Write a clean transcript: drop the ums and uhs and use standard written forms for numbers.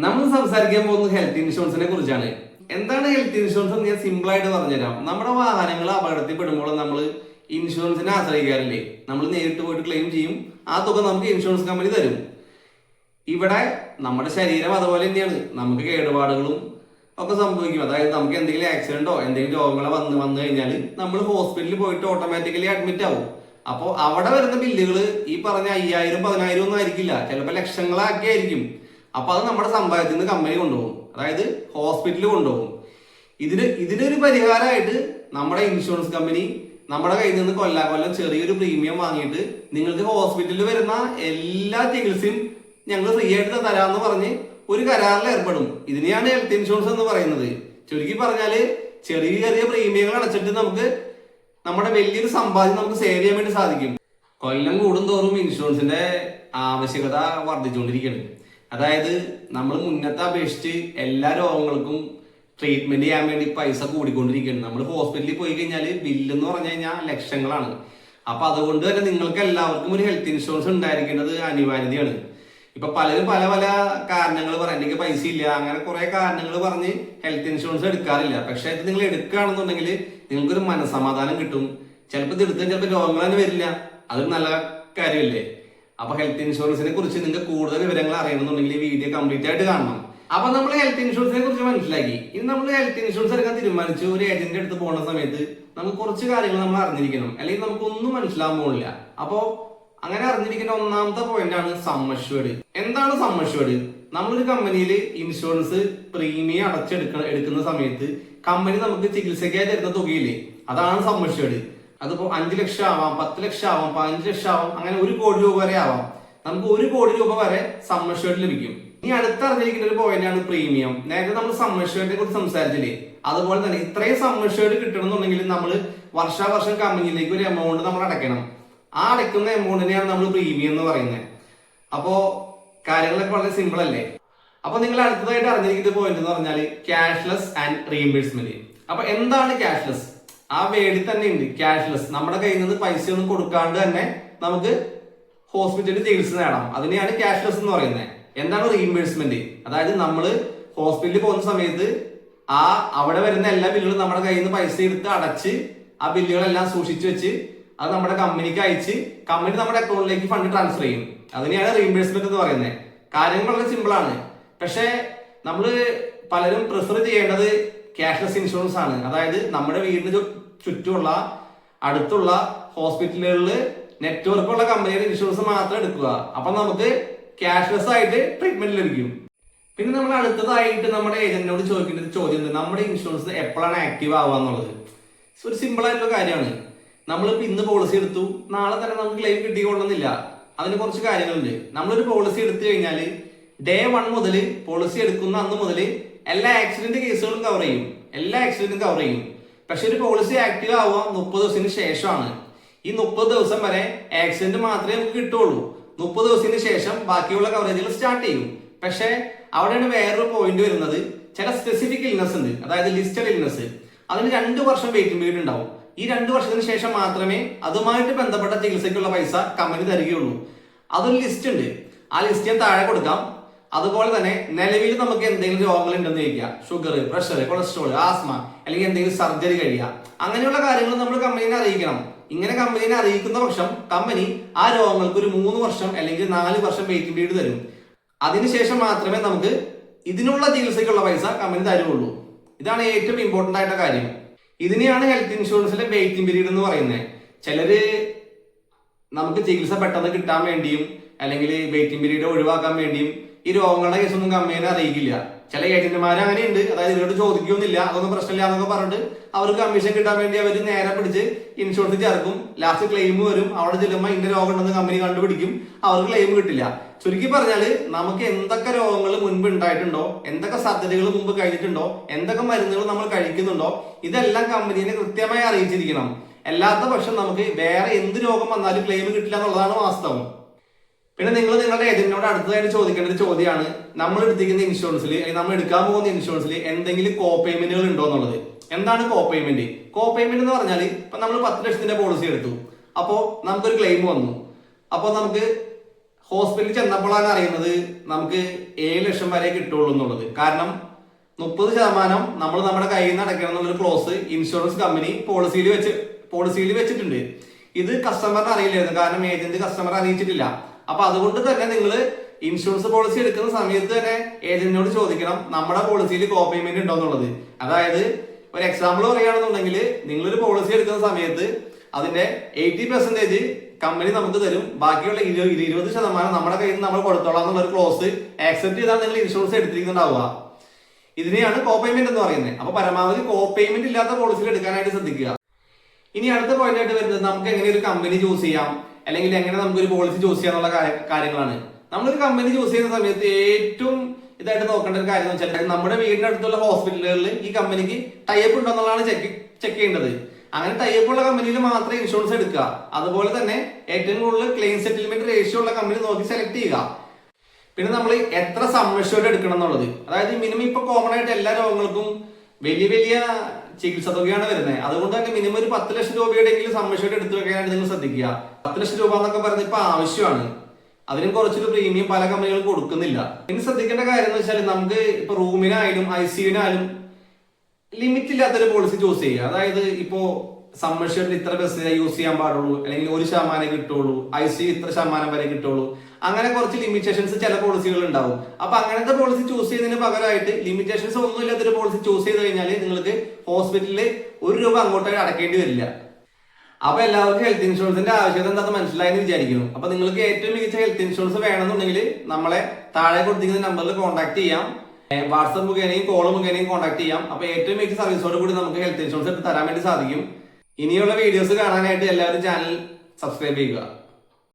നമ്മൾ സംസാരിക്കാൻ പോകുന്നത് ഹെൽത്ത് ഇൻഷുറൻസിനെ കുറിച്ചാണ്. എന്താണ് ഹെൽത്ത് ഇൻഷുറൻസ് എന്ന് ഞാൻ സിമ്പിൾ ആയിട്ട് പറഞ്ഞുതരാം. നമ്മുടെ വാഹനങ്ങൾ അപകടത്തിൽപ്പെടുമ്പോൾ നമ്മൾ ഇൻഷുറൻസിനെ ആശ്രയിക്കാറില്ലേ? നമ്മൾ നേരിട്ട് പോയിട്ട് ക്ലെയിം ചെയ്യും, ആ തുക നമുക്ക് ഇൻഷുറൻസ് കമ്പനി തരും. ഇവിടെ നമ്മുടെ ശരീരം അതുപോലെ തന്നെയാണ്, നമുക്ക് കേടുപാടുകളും ഒക്കെ സംഭവിക്കും. അതായത് നമുക്ക് എന്തെങ്കിലും ആക്സിഡന്റോ എന്തെങ്കിലും രോഗങ്ങളോ വന്നു കഴിഞ്ഞാൽ നമ്മൾ ഹോസ്പിറ്റലിൽ പോയിട്ട് ഓട്ടോമാറ്റിക്കലി അഡ്മിറ്റ് ആവും. അപ്പോൾ അവിടെ വരുന്ന ബില്ലുകൾ ഈ പറഞ്ഞ 5000 10,000 ഒന്നും ആയിരിക്കില്ല, ചിലപ്പോൾ ലക്ഷങ്ങളാക്കി ആയിരിക്കും. അപ്പൊ അത് നമ്മുടെ സമ്പാദ്യത്തിൽ നിന്ന് കമ്പനി കൊണ്ടുപോകും, അതായത് ഹോസ്പിറ്റലിൽ കൊണ്ടുപോകും. ഇതിനൊരു പരിഹാരമായിട്ട് നമ്മുടെ ഇൻഷുറൻസ് കമ്പനി നമ്മുടെ കയ്യിൽ നിന്ന് കൊല്ലം ചെറിയൊരു പ്രീമിയം വാങ്ങിയിട്ട് നിങ്ങൾക്ക് ഹോസ്പിറ്റലിൽ വരുന്ന എല്ലാ ചികിത്സയും ഞങ്ങൾ ഫ്രീ ആയിട്ട് തരാമെന്ന് പറഞ്ഞ് ഒരു കരാറിൽ ഏർപ്പെടും. ഇതിനെയാണ് ഹെൽത്ത് ഇൻഷുറൻസ് എന്ന് പറയുന്നത്. ചുരുക്കി പറഞ്ഞാല് ചെറിയ പ്രീമിയങ്ങൾ അടച്ചിട്ട് നമുക്ക് നമ്മുടെ വലിയൊരു സമ്പാദ്യം നമുക്ക് സേവ് ചെയ്യാൻ വേണ്ടി സാധിക്കും. കൊല്ലം കൂടുന്തോറും ഇൻഷുറൻസിന്റെ ആവശ്യകത വർദ്ധിച്ചുകൊണ്ടിരിക്കുകയാണ്. അതായത് നമ്മൾ മുന്നത്തെ അപേക്ഷിച്ച് എല്ലാ രോഗങ്ങൾക്കും ട്രീറ്റ്മെന്റ് ചെയ്യാൻ വേണ്ടി പൈസ കൂടിക്കൊണ്ടിരിക്കുകയാണ്. നമ്മൾ ഹോസ്പിറ്റലിൽ പോയി കഴിഞ്ഞാൽ ബില്ല് എന്ന് പറഞ്ഞു കഴിഞ്ഞാൽ ലക്ഷങ്ങളാണ്. അപ്പൊ അതുകൊണ്ട് തന്നെ നിങ്ങൾക്ക് എല്ലാവർക്കും ഒരു ഹെൽത്ത് ഇൻഷുറൻസ് ഉണ്ടായിരിക്കേണ്ടത് അനിവാര്യതയാണ്. ഇപ്പൊ പലരും പല കാരണങ്ങൾ പറയാം, എനിക്ക് പൈസ ഇല്ല, അങ്ങനെ കുറെ കാരണങ്ങൾ പറഞ്ഞ് ഹെൽത്ത് ഇൻഷുറൻസ് എടുക്കാറില്ല. പക്ഷെ ഇത് നിങ്ങൾ എടുക്കുകയാണെന്നുണ്ടെങ്കിൽ നിങ്ങൾക്കൊരു മനസ്സമാധാനം കിട്ടും. ചിലപ്പോൾ ഇത് എടുത്താൽ ചിലപ്പോൾ രോഗങ്ങൾ തന്നെ വരില്ല, അതൊരു നല്ല കാര്യമല്ലേ? അപ്പൊ ഹെൽത്ത് ഇൻഷുറൻസിനെ കുറിച്ച് നിങ്ങൾക്ക് കൂടുതൽ വിവരങ്ങൾ അറിയണമെന്നുണ്ടെങ്കിൽ ഈ വീഡിയോ കംപ്ലീറ്റ് ആയിട്ട് കാണണം. അപ്പൊ നമ്മൾ ഹെൽത്ത് ഇൻഷുറൻസിനെ കുറിച്ച് മനസ്സിലാക്കി. ഇനി നമ്മൾ ഹെൽത്ത് ഇൻഷുറൻസ് എടുക്കാൻ തീരുമാനിച്ചു ഒരു ഏജന്റിന്റെ അടുത്ത് പോകുന്ന സമയത്ത് നമുക്ക് കുറച്ച് കാര്യങ്ങൾ നമ്മൾ അറിഞ്ഞിരിക്കണം, അല്ലെങ്കിൽ നമുക്കൊന്നും മനസ്സിലാകാൻ പോകില്ല. അപ്പോ അങ്ങനെ അറിഞ്ഞിരിക്കേണ്ട ഒന്നാമത്തെ പോയിന്റ് ആണ് സം അഷ്വേർഡ്. എന്താണ് സം അഷ്വേർഡ്? നമ്മളൊരു കമ്പനിയിൽ ഇൻഷുറൻസ് പ്രീമിയം എടുക്കുന്ന സമയത്ത് കമ്പനി നമുക്ക് ചികിത്സയ്ക്കായി തരുന്ന തുകയില്ലേ, അതാണ് സം അഷ്വേർഡ്. അതിപ്പോ 5 ലക്ഷം ആവാം, 10 ലക്ഷം ആവാം, 15 ലക്ഷം ആവാം, അങ്ങനെ 1 കോടി രൂപ വരെ ആവാം. നമുക്ക് 1 കോടി രൂപ വരെ സം അഷ്വേർഡ് ലഭിക്കും. ഇനി അടുത്തറിഞ്ഞിരിക്കുന്ന ഒരു പോയിന്റ് ആണ് പ്രീമിയം. നേരത്തെ നമ്മൾ സം അഷ്വേർഡിനെ കുറിച്ച് സംസാരിച്ചില്ലേ, അതുപോലെ തന്നെ ഇത്രയും സം അഷ്വേർഡ് കിട്ടണമെന്നുണ്ടെങ്കിൽ നമ്മൾ വർഷം കമ്പനിയിലേക്ക് ഒരു എമൗണ്ട് നമ്മൾ അടയ്ക്കണം. ആ അടയ്ക്കുന്ന എമൗണ്ടിനെയാണ് നമ്മൾ പ്രീമിയം എന്ന് പറയുന്നത്. അപ്പോ കാര്യങ്ങളൊക്കെ വളരെ സിമ്പിൾ അല്ലേ? അപ്പൊ നിങ്ങൾ അടുത്തതായിട്ട് അറിഞ്ഞിരിക്കുന്ന പോയിന്റ് എന്ന് പറഞ്ഞാൽ ക്യാഷ്ലെസ് ആൻഡ് റീഇംബേഴ്സ്മെന്റ്. അപ്പൊ എന്താണ് ക്യാഷ്ലെസ്? ആ വേടി തന്നെ ഉണ്ട് ക്യാഷ്ലെസ്. നമ്മുടെ കയ്യിൽ നിന്ന് പൈസ ഒന്നും കൊടുക്കാണ്ട് തന്നെ നമുക്ക് ഹോസ്പിറ്റലിൽ ചികിത്സ നേടാം. അതിനെയാണ് ക്യാഷ്ലെസ് എന്ന് പറയുന്നത്. എന്താണ് റീഇംബേഴ്സ്മെന്റ്? അതായത് നമ്മൾ ഹോസ്പിറ്റലിൽ പോകുന്ന സമയത്ത് അവിടെ വരുന്ന എല്ലാ ബില്ലുകളും നമ്മുടെ കയ്യിൽ നിന്ന് പൈസ എടുത്ത് അടച്ച് ആ ബില്ലുകളെല്ലാം സൂക്ഷിച്ചു വെച്ച് അത് നമ്മുടെ കമ്പനിക്ക് അയച്ച് കമ്പനി നമ്മുടെ അക്കൗണ്ടിലേക്ക് ഫണ്ട് ട്രാൻസ്ഫർ ചെയ്യും. അതിനെയാണ് റീഇംബേഴ്സ്മെന്റ് എന്ന് പറയുന്നത്. കാര്യങ്ങൾ വളരെ സിമ്പിൾ ആണ്. പക്ഷെ നമ്മൾ പലരും പ്രിഫർ ചെയ്യേണ്ടത് ക്യാഷ്ലെസ് ഇൻഷുറൻസ് ആണ്. അതായത് നമ്മുടെ വീടിന് ചുറ്റുമുള്ള അടുത്തുള്ള ഹോസ്പിറ്റലുകളിൽ നെറ്റ്വർക്ക് ഉള്ള കമ്പനിയുടെ ഇൻഷുറൻസ് മാത്രം എടുക്കുക. അപ്പൊ നമുക്ക് ക്യാഷ്ലെസ് ആയിട്ട് ട്രീറ്റ്മെന്റ് ലഭിക്കും. പിന്നെ നമ്മൾ അടുത്തതായിട്ട് നമ്മുടെ ഏജന്റിനോട് ചോദിക്കേണ്ട ഒരു ചോദ്യം ഉണ്ട്, നമ്മുടെ ഇൻഷുറൻസ് എപ്പോഴാണ് ആക്റ്റീവ് ആവുക എന്നുള്ളത്. ഒരു സിമ്പിൾ ആയിട്ടുള്ള കാര്യമാണ്. നമ്മളിപ്പോ ഇന്ന് പോളിസി എടുത്തു, നാളെ തന്നെ നമുക്ക് ക്ലെയിം കിട്ടിക്കൊള്ളുന്നില്ല. അതിന് കുറച്ച് കാര്യങ്ങളുണ്ട്. നമ്മളൊരു പോളിസി എടുത്തു കഴിഞ്ഞാൽ ഡേ 1 മുതൽ പോളിസി എടുക്കുന്ന അന്ന് മുതൽ എല്ലാ ആക്സിഡന്റ് കേസുകളും കവർ ചെയ്യും, എല്ലാ ആക്സിഡന്റും കവർ ചെയ്യും. പക്ഷെ ഒരു പോളിസി ആക്റ്റീവ് ആവുക 30 ദിവസത്തിന് ശേഷമാണ്. ഈ 30 ദിവസം വരെ ആക്സിഡന്റ് മാത്രമേ നമുക്ക് കിട്ടുള്ളൂ. 30 ദിവസത്തിന് ശേഷം ബാക്കിയുള്ള കവറേജുകൾ സ്റ്റാർട്ട് ചെയ്യും. പക്ഷെ അവിടെയാണ് വേറൊരു പോയിന്റ് വരുന്നത്. ചില സ്പെസിഫിക് ഇൽനസ് ഉണ്ട്, അതായത് ലിസ്റ്റഡ് ഇൽനസ്. അതിന് 2 വർഷം വെയിറ്റിംഗ് പീരീഡ് ഉണ്ടാവും. ഈ 2 വർഷത്തിന് ശേഷം മാത്രമേ അതുമായിട്ട് ബന്ധപ്പെട്ട ചികിത്സയ്ക്കുള്ള പൈസ കമ്പനി തരികയുള്ളൂ. അതൊരു ലിസ്റ്റ് ഉണ്ട്, ആ ലിസ്റ്റ് ഞാൻ താഴെ കൊടുക്കാം. അതുപോലെ തന്നെ നിലവിൽ നമുക്ക് എന്തെങ്കിലും രോഗങ്ങൾ ഉണ്ടെന്ന് ചോദിക്കുക, ഷുഗർ, പ്രഷർ, കൊളസ്ട്രോൾ, ആസ്മ, അല്ലെങ്കിൽ എന്തെങ്കിലും സർജറി കഴിയുക, അങ്ങനെയുള്ള കാര്യങ്ങൾ നമ്മൾ കമ്പനീനെ അറിയിക്കണം. ഇങ്ങനെ കമ്പനീനെ അറിയിക്കുന്ന പക്ഷം കമ്പനി ആ രോഗങ്ങൾക്ക് ഒരു 3 വർഷം അല്ലെങ്കിൽ 4 വർഷം വെയിറ്റിംഗ് പീരീഡ് തരും. അതിനുശേഷം മാത്രമേ നമുക്ക് ഇതിനുള്ള ചികിത്സയ്ക്കുള്ള പൈസ കമ്പനി തരുള്ളൂ. ഇതാണ് ഏറ്റവും ഇമ്പോർട്ടന്റ് ആയിട്ടുള്ള കാര്യം. ഇതിനെയാണ് ഹെൽത്ത് ഇൻഷുറൻസിലെ വെയിറ്റിംഗ് പീരീഡ് എന്ന് പറയുന്നത്. ചിലര് നമുക്ക് ചികിത്സ പെട്ടെന്ന് കിട്ടാൻ വേണ്ടിയും അല്ലെങ്കിൽ വെയിറ്റിംഗ് പീരീഡ് ഒഴിവാക്കാൻ വേണ്ടിയും ഈ രോഗങ്ങളുടെ കേസൊന്നും കമ്പനിയെ അറിയിക്കില്ല. ചില ഏജന്റുമാർ അങ്ങനെയുണ്ട്, അതായത് ഇവരോട് ചോദിക്കൊന്നുമില്ല, അതൊന്നും പ്രശ്നമില്ല എന്നൊക്കെ പറഞ്ഞിട്ട് അവർക്ക് കമ്മീഷൻ കിട്ടാൻ വേണ്ടി അവർ നേരെ പിടിച്ച് ഇൻഷുറൻസ് ചേർക്കും. ലാസ്റ്റ് ക്ലെയിം വരും, അവിടെ ചെല്ലുമ്പോൾ ഇന്ന രോഗം ഉണ്ടെന്ന് കമ്പനി കണ്ടുപിടിക്കും, അവർക്ക് ക്ലെയിം കിട്ടില്ല. ചുരുക്കി പറഞ്ഞാല് നമുക്ക് എന്തൊക്കെ രോഗങ്ങൾ മുൻപ് ഉണ്ടായിട്ടുണ്ടോ, എന്തൊക്കെ സർജറികൾ മുമ്പ് കഴിഞ്ഞിട്ടുണ്ടോ, എന്തൊക്കെ മരുന്നുകൾ നമ്മൾ കഴിക്കുന്നുണ്ടോ, ഇതെല്ലാം കമ്പനിയെ കൃത്യമായി അറിയിച്ചിരിക്കണം. അല്ലാത്ത പക്ഷം നമുക്ക് വേറെ എന്ത് രോഗം വന്നാലും ക്ലെയിം കിട്ടില്ല എന്നുള്ളതാണ് വാസ്തവം. പിന്നെ നിങ്ങൾ നിങ്ങളുടെ ഏജന്റിനോട് അടുത്തതായിട്ട് ചോദിക്കേണ്ട ഒരു ചോദ്യമാണ്, നമ്മൾ എടുത്തിരിക്കുന്ന ഇൻഷുറൻസിൽ അല്ലെങ്കിൽ നമ്മൾ എടുക്കാൻ പോകുന്ന ഇൻഷുറൻസിൽ എന്തെങ്കിലും കോ പേയ്മെന്റുകൾ ഉണ്ടോ എന്നുള്ളത്. എന്താണ് കോ പേയ്മെന്റ്? കോ പേയ്മെന്റ് എന്ന് പറഞ്ഞാൽ ഇപ്പൊ നമ്മൾ 10 ലക്ഷത്തിന്റെ പോളിസി എടുത്തു, അപ്പോൾ നമുക്കൊരു ക്ലെയിം വന്നു. അപ്പോൾ നമുക്ക് ഹോസ്പിറ്റലിൽ ചെന്നപ്പോഴാണ് അറിയുന്നത് നമുക്ക് 7 ലക്ഷം വരെ കിട്ടുള്ളൂ എന്നുള്ളത്. കാരണം 30% നമ്മൾ നമ്മുടെ കയ്യിൽ നിന്ന് അടയ്ക്കണം എന്നുള്ളൊരു ക്ലോസ് ഇൻഷുറൻസ് കമ്പനി പോളിസിയിൽ വെച്ചിട്ടുണ്ട്. ഇത് കസ്റ്റമറിന് അറിയില്ലായിരുന്നു, കാരണം ഏജന്റ് കസ്റ്റമർ അറിയിച്ചിട്ടില്ല. അപ്പൊ അതുകൊണ്ട് തന്നെ നിങ്ങൾ ഇൻഷുറൻസ് പോളിസി എടുക്കുന്ന സമയത്ത് തന്നെ ഏജന്റിനോട് ചോദിക്കണം നമ്മുടെ പോളിസിയിൽ കോ പേയ്മെന്റ് ഉണ്ടോ എന്നുള്ളത്. അതായത് ഒരു എക്സാമ്പിൾ പറയുകയാണെന്നുണ്ടെങ്കിൽ നിങ്ങളൊരു പോളിസി എടുക്കുന്ന സമയത്ത് അതിന്റെ 80% കമ്പനി നമുക്ക് തരും, ബാക്കിയുള്ള 20% നമ്മുടെ കയ്യിൽ നിന്ന് നമ്മൾ കൊടുത്തോളാം എന്നുള്ള ഒരു ക്ലോസ് ആക്സെപ്റ്റ് ചെയ്താണ് നിങ്ങൾ ഇൻഷുറൻസ് എടുത്തിരിക്കുന്നുണ്ടാവുക. ഇതിനെയാണ് കോ പേയ്മെന്റ് എന്ന് പറയുന്നത്. അപ്പൊ പരമാവധി കോ പേയ്മെന്റ് ഇല്ലാത്ത പോളിസികൾ എടുക്കാനായിട്ട് ശ്രദ്ധിക്കുക. ഇനി അടുത്ത പോയിന്റ് ആയിട്ട് വരുന്നത് നമുക്ക് എങ്ങനെ ഒരു കമ്പനി ചൂസ് ചെയ്യാം, അല്ലെങ്കിൽ എങ്ങനെ നമുക്ക് ഒരു പോളിസി ചൂസ് ചെയ്യാന്നുള്ള കാര്യങ്ങളാണ്. നമ്മളൊരു കമ്പനി ചൂസ് ചെയ്യുന്ന സമയത്ത് ഏറ്റവും ഇതായിട്ട് നോക്കേണ്ട ഒരു കാര്യം എന്ന് വെച്ചാൽ നമ്മുടെ വീടിന്റെ അടുത്തുള്ള ഹോസ്പിറ്റലുകളിൽ ഈ കമ്പനിക്ക് ടൈപ്പ് ഉണ്ടോ എന്നുള്ളതാണ് ചെക്ക് ചെയ്യേണ്ടത്. അങ്ങനെ ടൈപ്പ് ഉള്ള കമ്പനിയിൽ മാത്രമേ ഇൻഷുറൻസ് എടുക്കുക. അതുപോലെ തന്നെ ഏറ്റവും കൂടുതൽ ക്ലെയിം സെറ്റിൽമെന്റ് റേഷ്യോ ഉള്ള കമ്പനി നോക്കി സെലക്ട് ചെയ്യുക. പിന്നെ നമ്മൾ എത്ര സം അഷ്യൂർഡ് എടുക്കണം എന്നുള്ളത്, അതായത് മിനിമം ഇപ്പൊ കോമൺ ആയിട്ട് എല്ലാ രോഗങ്ങൾക്കും വലിയ വലിയ ചികിത്സ തുകയാണ് വരുന്നത്. അതുകൊണ്ട് തന്നെ മിനിമം ഒരു 10 ലക്ഷം രൂപയുടെയെങ്കിലും സം അഷ്യൂർഡ് എടുത്തു വെക്കാനായിട്ട് നിങ്ങൾ ശ്രദ്ധിക്കുക. 10 ലക്ഷം രൂപ എന്നൊക്കെ പറയുന്നത് ഇപ്പൊ ആവശ്യമാണ്. അതിനും കുറച്ചൊരു പ്രീമിയം പല കമ്പനികളും കൊടുക്കുന്നില്ല. ഇനി ശ്രദ്ധിക്കേണ്ട കാര്യം എന്ന് വെച്ചാൽ നമുക്ക് ഇപ്പൊ റൂമിനായാലും ICUവിനായാലും ലിമിറ്റ് ഇല്ലാത്തൊരു പോളിസി ചൂസ് ചെയ്യുക. അതായത് ഇപ്പോ സം അഷ്യൂർഡ് ഇത്ര പെർസെന്റേജ് യൂസ് ചെയ്യാൻ പാടുള്ളൂ, അല്ലെങ്കിൽ 1% കിട്ടുള്ളൂ, ICU ഇത്ര ശതമാനം വരെ കിട്ടുള്ളൂ, അങ്ങനെ കുറച്ച് ലിമിറ്റേഷൻസ് ചില പോളിസികൾ ഉണ്ടാവും. അപ്പൊ അങ്ങനത്തെ പോളിസി ചൂസ് ചെയ്യുന്നതിന് പകരമായിട്ട് ലിമിറ്റേഷൻസ് ഒന്നും ഇല്ലാത്തൊരു പോളിസി ചൂസ് ചെയ്ത് കഴിഞ്ഞാൽ നിങ്ങൾക്ക് ഹോസ്പിറ്റലിൽ 1 രൂപ അങ്ങോട്ടായിട്ട് അടക്കേണ്ടി വരില്ല. അപ്പൊ എല്ലാവർക്കും ഹെൽത്ത് ഇൻഷുറൻസിന്റെ ആവശ്യകത എന്താ മനസ്സിലായെന്ന് വിചാരിക്കുന്നു. അപ്പൊ നിങ്ങൾക്ക് ഏറ്റവും മികച്ച ഹെൽത്ത് ഇൻഷുറൻസ് വേണമെന്നുണ്ടെങ്കിൽ നമ്മളെ താഴെ കൊടുത്തിരിക്കുന്ന നമ്പറിൽ കോൺടാക്ട് ചെയ്യാം. വാട്സപ്പ് മുഖേനയും കോൾ മുഖേനയും കോൺടാക്ട് ചെയ്യാം. അപ്പൊ ഏറ്റവും മികച്ച സർവീസോട് കൂടി നമുക്ക് ഹെൽത്ത് ഇൻഷുറൻസ് എടുത്ത് തരാൻ വേണ്ടി സാധിക്കും. ഇനിയുള്ള വീഡിയോസ് കാണാനായിട്ട് എല്ലാവരും ചാനൽ സബ്സ്ക്രൈബ് ചെയ്യുക.